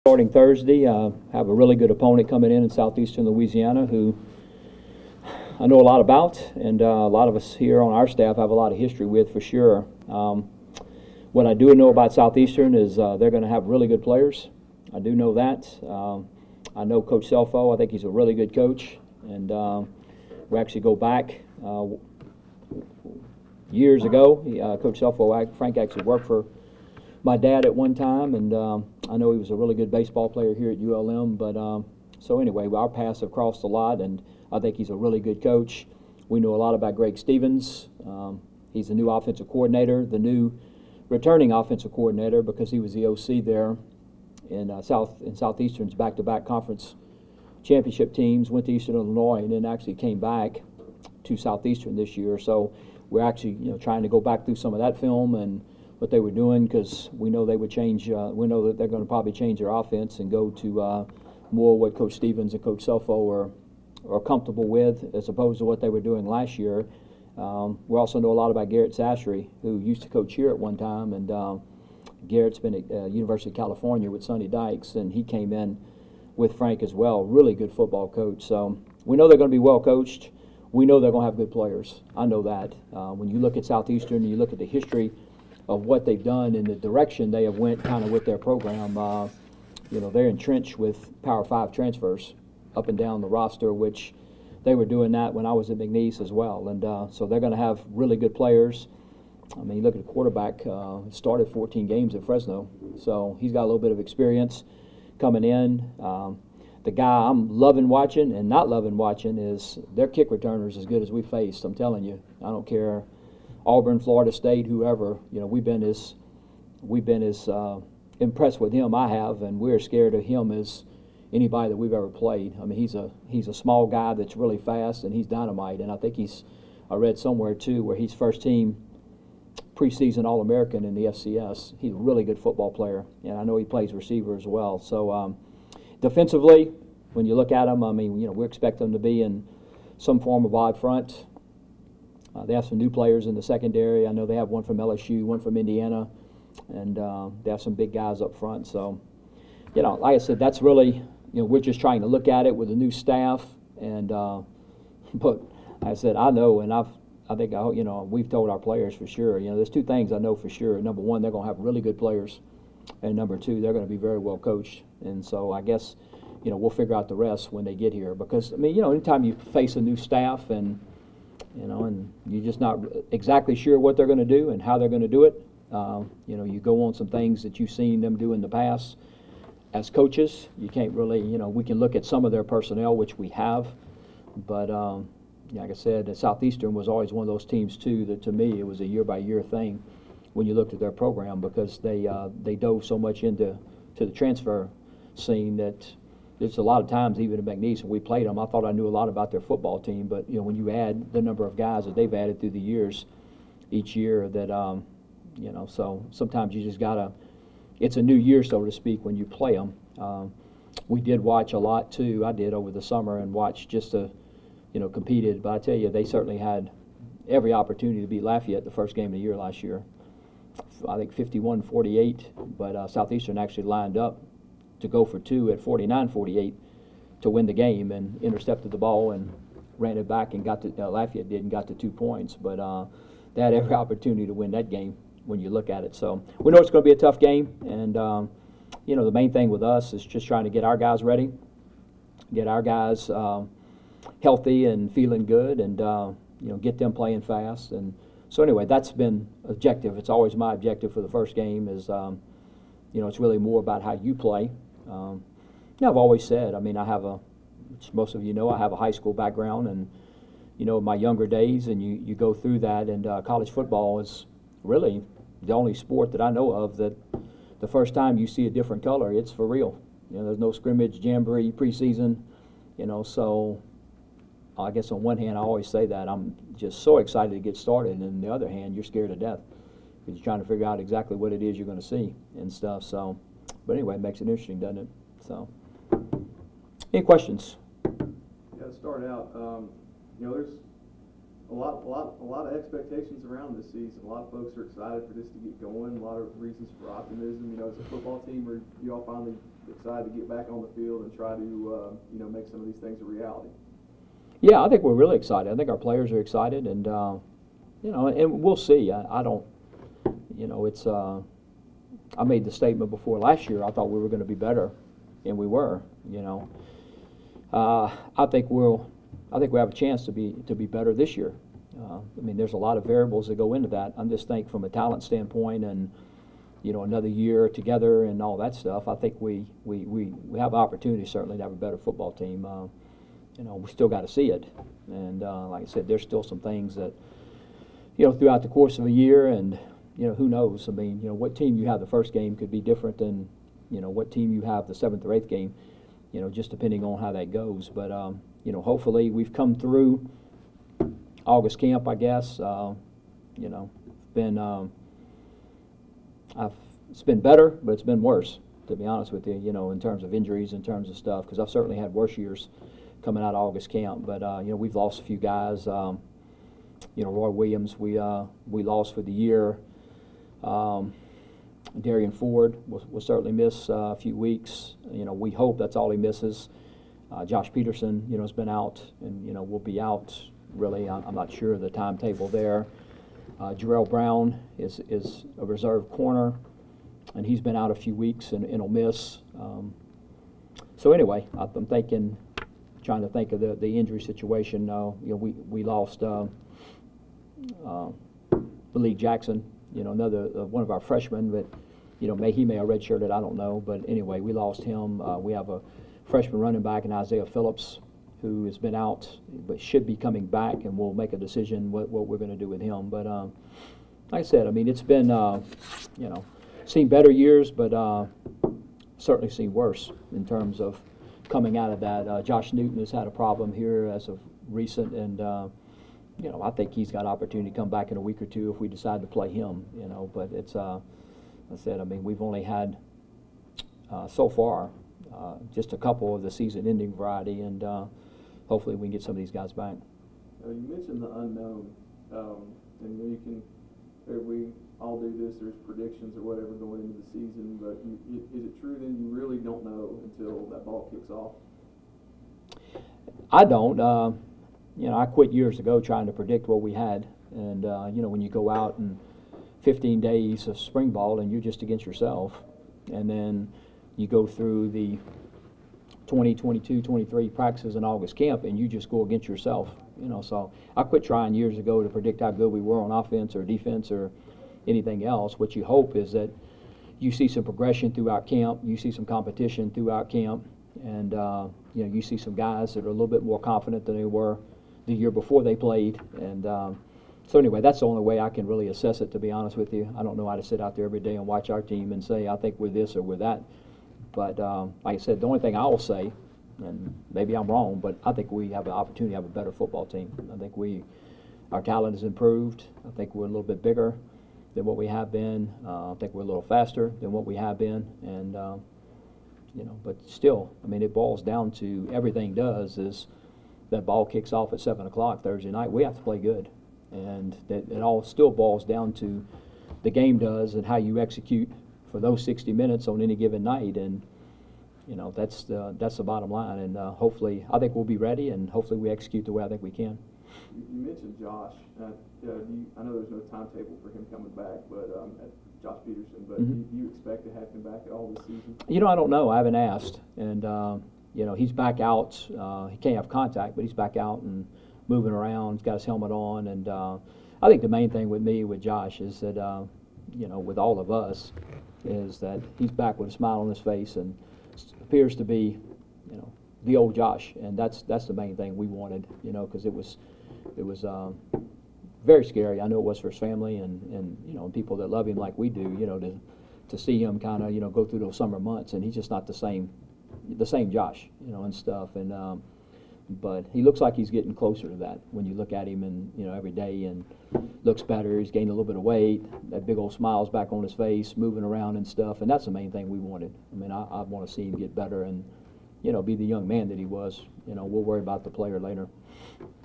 Starting Thursday, have a really good opponent coming in southeastern Louisiana who I know a lot about, and a lot of us here on our staff have a lot of history with for sure. What I do know about Southeastern is they're going to have really good players. I do know that. I know Coach Selfo. I think he's a really good coach, and we actually go back years ago. Coach Selfo, Frank actually worked for my dad at one time, and I know he was a really good baseball player here at ULM. But so anyway, our paths have crossed a lot, and I think he's a really good coach. We know a lot about Greg Stevens. He's the new offensive coordinator, the new returning offensive coordinator, because he was the OC there in Southeastern's back-to-back conference championship teams. Went to Eastern Illinois and then actually came back to Southeastern this year. So we're actually trying to go back through some of that film and what they were doing, because we know they would change. We know that they're going to probably change their offense and go to more what Coach Stevens and Coach Selfo are comfortable with, as opposed to what they were doing last year. We also know a lot about Garrett Sashery, who used to coach here at one time, and Garrett's been at University of California with Sonny Dykes, and he came in with Frank as well. Really good football coach. So we know they're going to be well coached. We know they're going to have good players. I know that. When you look at Southeastern and you look at the history of what they've done and the direction they have went kind of with their program, they're entrenched with Power 5 transfers up and down the roster, which they were doing that when I was at McNeese as well. And so they're going to have really good players. I mean, you look at the quarterback, started 14 games at Fresno, so he's got a little bit of experience coming in. The guy I'm loving watching and not loving watching is their kick returners as good as we faced. I'm telling you, I don't care, Auburn, Florida State, whoever. We've been as impressed with him. I have, and we're scared of him as anybody that we've ever played. I mean, he's a small guy that's really fast, and he's dynamite. And I think I read somewhere too where he's first team preseason All-American in the FCS. He's a really good football player, and I know he plays receiver as well. So defensively, when you look at them, I mean, we expect them to be in some form of odd front. They have some new players in the secondary. I know they have one from LSU, one from Indiana, and they have some big guys up front. So, like I said, that's really, we're just trying to look at it with a new staff. And but I said, I know, and I think we've told our players for sure. There's two things I know for sure. Number one, they're going to have really good players, and number two, they're going to be very well coached. And so I guess we'll figure out the rest when they get here, because I mean, anytime you face a new staff and you're just not exactly sure what they're going to do and how they're going to do it. You go on some things that you've seen them do in the past. As coaches, you can't really, we can look at some of their personnel, which we have, but like I said, Southeastern was always one of those teams too that, to me, it was a year-by-year thing when you looked at their program, because they dove so much into the transfer scene that there's a lot of times, even at McNeese, when we played them, I thought I knew a lot about their football team. But when you add the number of guys that they've added through the years, each year, that so sometimes you just gotta. It's a new year, so to speak, when you play them. We did watch a lot too. I did over the summer and watch just to, competed. But I tell you, they certainly had every opportunity to beat Lafayette the first game of the year last year. I think 51-48, but Southeastern actually lined up to go for two at 49-48 to win the game, and intercepted the ball and ran it back and got to Lafayette did and got to 2 points. But they had every opportunity to win that game when you look at it. So we know it's going to be a tough game, and the main thing with us is just trying to get our guys ready, get our guys healthy and feeling good, and get them playing fast. And so anyway, that's been objective. It's always my objective for the first game is it's really more about how you play. I've always said, I mean, which most of you know, I have a high school background, and my younger days, and you go through that, and college football is really the only sport that I know of that the first time you see a different color, it's for real. There's no scrimmage, jamboree, preseason, so I guess on one hand, I always say that I'm just so excited to get started, and on the other hand, you're scared to death because you're trying to figure out exactly what it is you're going to see and stuff. So, but anyway, it makes it interesting, doesn't it? So, any questions? Yeah, to start out, there's a lot of expectations around this season. A lot of folks are excited for this to get going. A lot of reasons for optimism. As a football team, are you all finally excited to get back on the field and try to you know, make some of these things a reality? Yeah, I think we're really excited. I think our players are excited, and you know, and we'll see. I don't, you know, it's. I made the statement before last year. I thought we were going to be better, and we were. You know, I think we have a chance to be better this year. I mean, there's a lot of variables that go into that. I'm just thinking from a talent standpoint, and you know, another year together and all that stuff. I think we have opportunity certainly to have a better football team. You know, we still got to see it, and like I said, there's still some things that, you know, throughout the course of a year, and you know, who knows? I mean, you know, what team you have the first game could be different than, you know, what team you have the 7th or 8th game, you know, just depending on how that goes. But you know, hopefully we've come through August camp, I guess. You know, it's been better, but it's been worse, to be honest with you. You know, in terms of injuries, in terms of stuff, because I've certainly had worse years coming out of August camp. But you know, we've lost a few guys. You know, Roy Williams, we lost for the year. Darian Ford will certainly miss a few weeks. You know, we hope that's all he misses. Josh Peterson, you know, has been out, and you know, will be out. Really, I'm not sure of the timetable there. Jarrell Brown is a reserve corner, and he's been out a few weeks and will miss. So anyway, I'm trying to think of the injury situation. You know, we lost Malik Jackson, you know, another one of our freshmen, but you know, he may have redshirted, I don't know. But anyway, we lost him. We have a freshman running back in Isaiah Phillips, who has been out but should be coming back, and we'll make a decision what we're going to do with him. But like I said, I mean, it's been you know, seen better years, but certainly seen worse in terms of coming out of that. Josh Newton has had a problem here as of recent, and you know, I think he's got opportunity to come back in a week or two if we decide to play him. You know, but it's like I said, I mean, we've only had so far just a couple of the season-ending variety, and hopefully we can get some of these guys back. You mentioned the unknown, and you can. We all do this. There's predictions or whatever going into the season, but is it true then you really don't know until that ball kicks off? I don't. You know, I quit years ago trying to predict what we had, and you know, when you go out and 15 days of spring ball and you're just against yourself, and then you go through the 20, 22, 23 practices in August camp and you just go against yourself, you know. So I quit trying years ago to predict how good we were on offense or defense or anything else. What you hope is that you see some progression throughout camp, you see some competition throughout camp, and you know, you see some guys that are a little bit more confident than they were the year before they played. And so anyway, that's the only way I can really assess it, to be honest with you. I don't know how to sit out there every day and watch our team and say I think we're this or we're that. But like I said, the only thing I will say, and maybe I'm wrong, but I think we have an opportunity to have a better football team. I think our talent has improved. I think we're a little bit bigger than what we have been. I think we're a little faster than what we have been. And you know, but still, I mean, it boils down to everything does is that ball kicks off at 7 o'clock Thursday night. We have to play good, and it all still boils down to the game does and how you execute for those 60 minutes on any given night. And you know, that's the bottom line. And hopefully, I think we'll be ready, and hopefully we execute the way I think we can. You mentioned Josh. I know there's no timetable for him coming back, but Josh Peterson. But do you expect to have him back at all this season? You know, I don't know. I haven't asked. And you know, he's back out. He can't have contact, but he's back out and moving around. He's got his helmet on. And I think the main thing with Josh is that you know, with all of us, is that he's back with a smile on his face and appears to be, you know, the old Josh. And that's the main thing we wanted, you know, because it was very scary. I know it was for his family and you know, people that love him like we do, you know, to see him kind of, you know, go through those summer months, and he's just not the same Josh, you know, and stuff. And but he looks like he's getting closer to that when you look at him, and you know, every day, and looks better. He's gained a little bit of weight. That big old smile's back on his face, moving around and stuff. And that's the main thing we wanted. I mean, I want to see him get better and, you know, be the young man that he was. You know, we'll worry about the player later.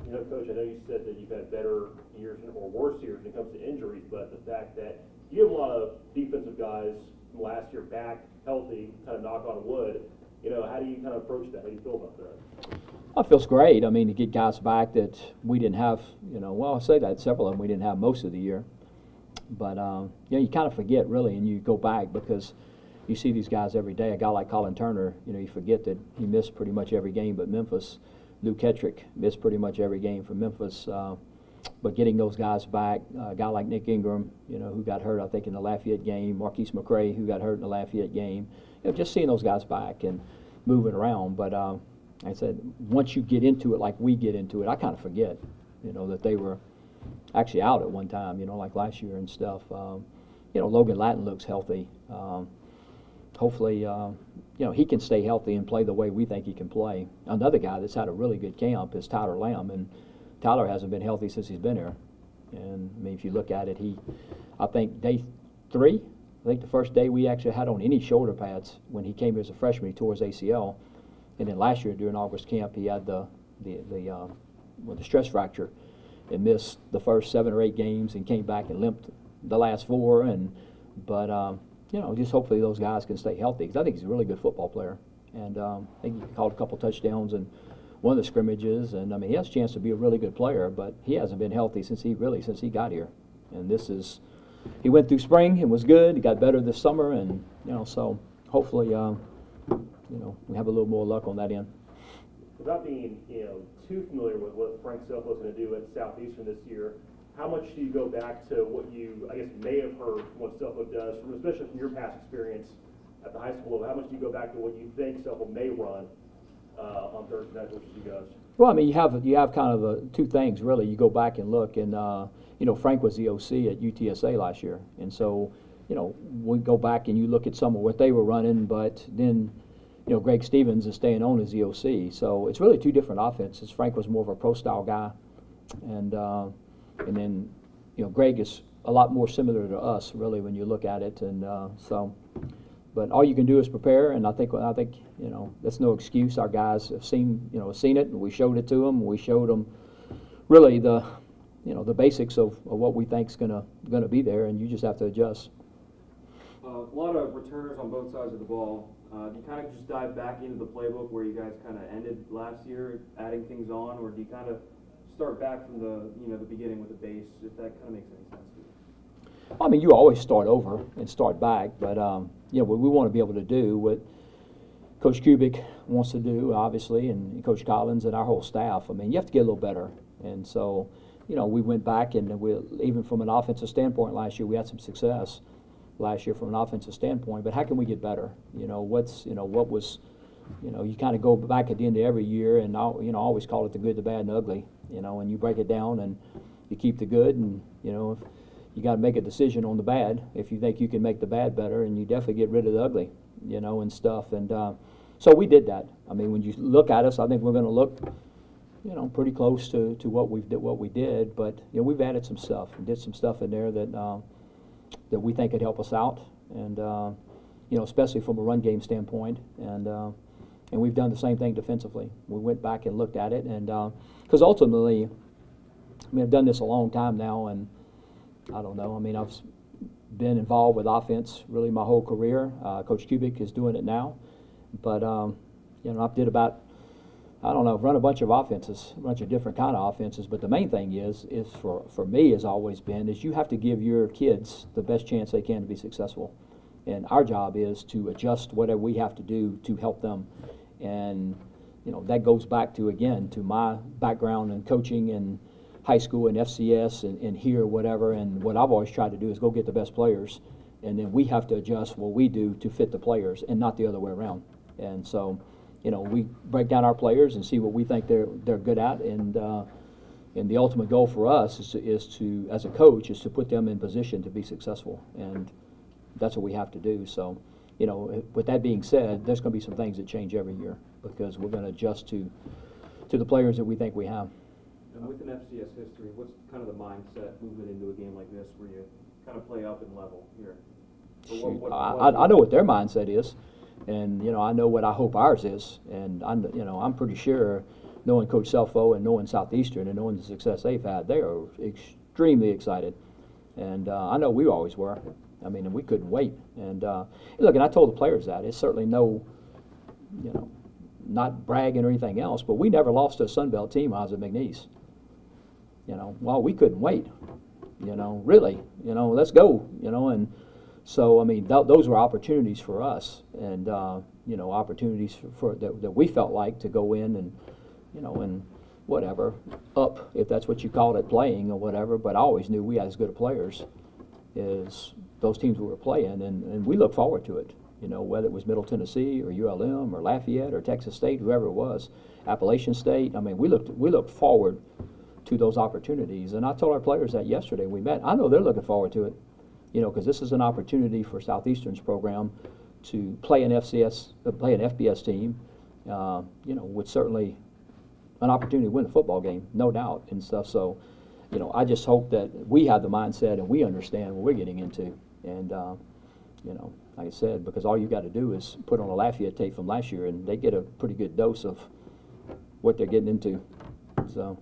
You know, Coach, I know you said that you've had better years or worse years when it comes to injuries, but the fact that you have a lot of defensive guys from last year back healthy, kind of knock on wood. You know, how do you kind of approach that? How do you feel about that? It feels great. I mean, to get guys back that we didn't have, you know, well, I say that several of them we didn't have most of the year. But, you know, you kind of forget, really, and you go back because you see these guys every day. A guy like Colin Turner, you know, you forget that he missed pretty much every game but Memphis. Lou Kettrick missed pretty much every game for Memphis. But getting those guys back, a guy like Nick Ingram, you know, who got hurt, I think, in the Lafayette game, Marquise McCray, who got hurt in the Lafayette game, you know, just seeing those guys back and moving around. But like I said, once you get into it like we get into it, I kind of forget, you know, that they were actually out at one time, you know, like last year and stuff. You know, Logan Latin looks healthy. Hopefully, you know, he can stay healthy and play the way we think he can play. Another guy that's had a really good camp is Tyler Lamb, and Tyler hasn't been healthy since he's been here. And I mean, if you look at it, I think day 3, I think the first day we actually had on any shoulder pads when he came here as a freshman, he tore his ACL. And then last year during August camp, he had the stress fracture and missed the first 7 or 8 games and came back and limped the last 4. But you know, just hopefully those guys can stay healthy because I think he's a really good football player. And I think he called a couple touchdowns and one of the scrimmages, and I mean, he has a chance to be a really good player, but he hasn't been healthy since he got here. And he went through spring and was good. He got better this summer, and you know, so hopefully, you know, we have a little more luck on that end. Without being, you know, too familiar with what Frank Selfo is going to do at Southeastern this year, how much do you go back to what you, I guess, may have heard from what Selfo does, especially from your past experience at the high school level? How much do you go back to what you think Selfo may run on Thursday night versus you guys? Well, I mean, you have kind of 2 things really. You go back and look, and you know, Frank was the OC at UTSA last year, and so you know, we go back and you look at some of what they were running, but then you know, Greg Stevens is staying on as the OC, so it's really 2 different offenses. Frank was more of a pro style guy, and then you know, Greg is a lot more similar to us really when you look at it, and so. But all you can do is prepare, and I think you know, that's no excuse. Our guys have seen it, and we showed it to them. We showed them really the basics of what we think's gonna be there, and you just have to adjust. A lot of returners on both sides of the ball. Do you kind of just dive back into the playbook where you guys kind of ended last year, adding things on, or do you kind of start back from the beginning with the base, if that kind of makes any sense to you? I mean, you always start over and start back, but you know, what we want to be able to do, what Coach Kubik wants to do, obviously, and Coach Collins and our whole staff, I mean, you have to get a little better. And so, you know, we went back and even from an offensive standpoint last year, we had some success last year from an offensive standpoint, but how can we get better? You know, you kind of go back at the end of every year, and you know, always call it the good, the bad, and the ugly, you know, and you break it down and you keep the good, and, you know, if you got to make a decision on the bad if you think you can make the bad better, and you definitely get rid of the ugly, you know, and stuff. And so we did that. I mean, when you look at us, I think we're going to look, you know, pretty close to what we did. But you know, we've added some stuff and did some stuff in there that we think could help us out, and you know, especially from a run game standpoint. And we've done the same thing defensively. We went back and looked at it, and because ultimately, I mean, I've done this a long time now, and I don't know. I mean, I've been involved with offense really my whole career. Coach Kubik is doing it now, but you know, I did about, I don't know, run a bunch of offenses, a bunch of different kind of offenses. But the main thing is for me has always been is you have to give your kids the best chance they can to be successful, and our job is to adjust whatever we have to do to help them. And you know, that goes back to, again, to my background in coaching and high school and FCS and here, whatever, and what I've always tried to do is go get the best players, and then we have to adjust what we do to fit the players and not the other way around. And so, you know, we break down our players and see what we think they're good at, and the ultimate goal for us is to, as a coach, is to put them in position to be successful, and that's what we have to do. So, you know, with that being said, there's going to be some things that change every year because we're going to adjust to the players that we think we have. And with an FCS history, what's kind of the mindset movement into a game like this where you kind of play up and level here? I know what their mindset is, and you know, I know what I hope ours is, and I'm pretty sure, knowing Coach Selfo and knowing Southeastern and knowing the success they've had, they are extremely excited, and I know we always were. I mean, and we couldn't wait. And look, and I told the players that. It's certainly no, you know, not bragging or anything else, but we never lost to a Sun Belt team when I was at McNeese. You know, well, we couldn't wait. You know, really, you know, let's go. You know, and so I mean, those were opportunities for us, and you know, opportunities for that we felt like to go in and, you know, and whatever, up, if that's what you called it, playing or whatever. But I always knew we had as good of players as those teams we were playing, and we look forward to it. You know, whether it was Middle Tennessee or ULM or Lafayette or Texas State, whoever it was, Appalachian State. I mean, we looked forward to those opportunities. And I told our players that yesterday we met. I know they're looking forward to it, you know, because this is an opportunity for Southeastern's program to play an FBS team, you know, with certainly an opportunity to win a football game, no doubt, and stuff. So, you know, I just hope that we have the mindset and we understand what we're getting into. And, you know, like I said, because all you got to do is put on a Lafayette tape from last year, and they get a pretty good dose of what they're getting into. So,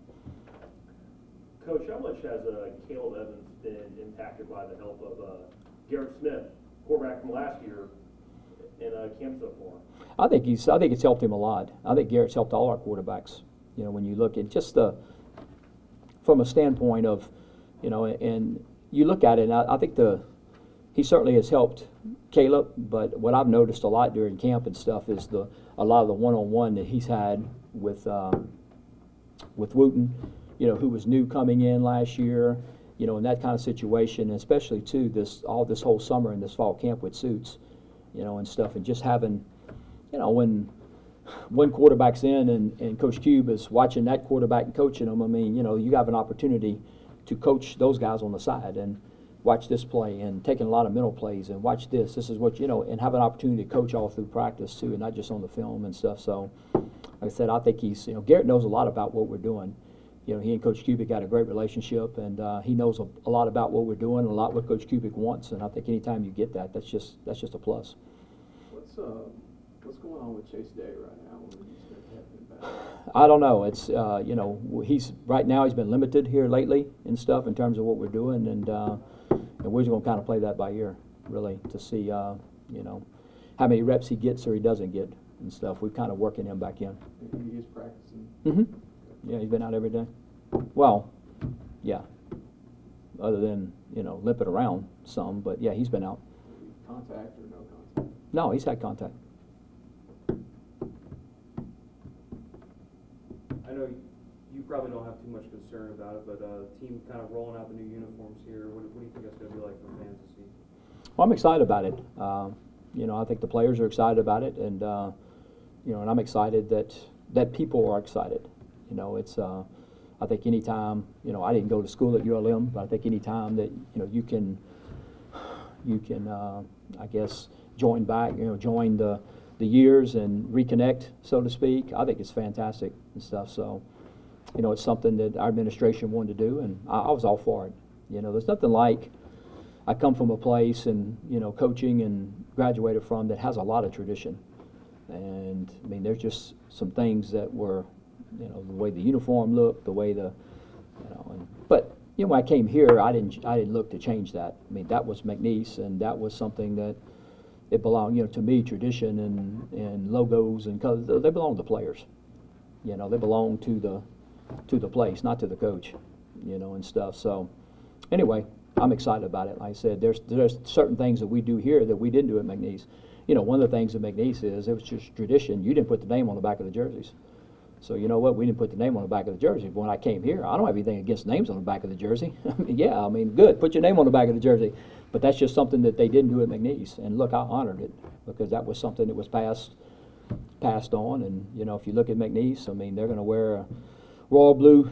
Coach, how much has Caleb Evans been impacted by the help of Garrett Smith, quarterback from last year, in camp so far? I think it's helped him a lot. I think Garrett's helped all our quarterbacks. You know, when you look at just from a standpoint of, you know, and you look at it, and I think he certainly has helped Caleb. But what I've noticed a lot during camp and stuff is a lot of the one-on-one that he's had with Wooten, you know, who was new coming in last year, you know, in that kind of situation, and especially too this whole summer and this fall camp with Suits, you know, and stuff, and just having, you know, when one quarterback's in and Coach Cube is watching that quarterback and coaching them, I mean, you know, you have an opportunity to coach those guys on the side and watch this play and taking a lot of mental plays and watch this is what, you know, and have an opportunity to coach all through practice too, and not just on the film and stuff. So, like I said, I think he's, you know, Garrett knows a lot about what we're doing. You know, he and Coach Kubik got a great relationship, and he knows a lot about what we're doing, a lot what Coach Kubik wants, and I think anytime you get that, that's just a plus. What's going on with Chase Day right now? When you start talking about? I don't know. It's you know, right now he's been limited here lately and stuff in terms of what we're doing, and we're just going to kind of play that by ear, really, to see you know, how many reps he gets or he doesn't get and stuff. We're kind of working him back in. He is practicing. Mm-hmm. Yeah, he's been out every day. Well, yeah. Other than, you know, limping around some, but yeah, he's been out. Contact or no contact? No, he's had contact. I know you probably don't have too much concern about it, but team kind of rolling out the new uniforms here. What do you think that's going to be like for fans to see? Well, I'm excited about it. You know, I think the players are excited about it, and you know, and I'm excited that people are excited. You know, it's I think anytime, you know, I didn't go to school at ULM, but I think anytime that, you know, you can I guess join back, you know, join the years and reconnect, so to speak, I think it's fantastic and stuff. So, you know, it's something that our administration wanted to do, and I was all for it. You know, there's nothing like, I come from a place and, you know, coaching and graduated from that has a lot of tradition. And I mean, there's just some things that were, you know, the way the uniform looked, the way you know, but, you know, when I came here, I didn't look to change that. I mean, that was McNeese, and that was something that it belonged, you know, to me, tradition and logos and colors, they belong to the players. You know, they belong to the place, not to the coach, you know, and stuff. So, anyway, I'm excited about it. Like I said, there's certain things that we do here that we didn't do at McNeese. You know, one of the things at McNeese is it was just tradition. You didn't put the name on the back of the jerseys. So you know what? We didn't put the name on the back of the jersey. But when I came here, I don't have anything against names on the back of the jersey. Yeah, I mean, good. Put your name on the back of the jersey. But that's just something that they didn't do at McNeese. And look, I honored it because that was something that was passed on. And you know, if you look at McNeese, I mean, they're going to wear a royal blue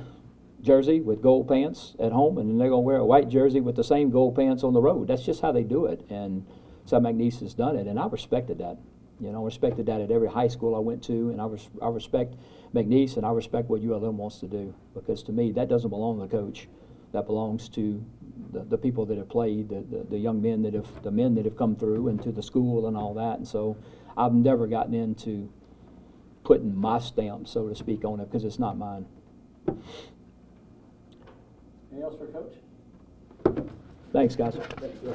jersey with gold pants at home, and then they're going to wear a white jersey with the same gold pants on the road. That's just how they do it. And so McNeese has done it, and I respected that. You know, I respected that at every high school I went to, and I respect McNeese, and I respect what ULM wants to do, because to me that doesn't belong to the coach. That belongs to the people that have played, the young men that have come through, and to the school and all that. And so I've never gotten into putting my stamp, so to speak, on it because it's not mine. Anything else for Coach? Thanks, guys. Thank you.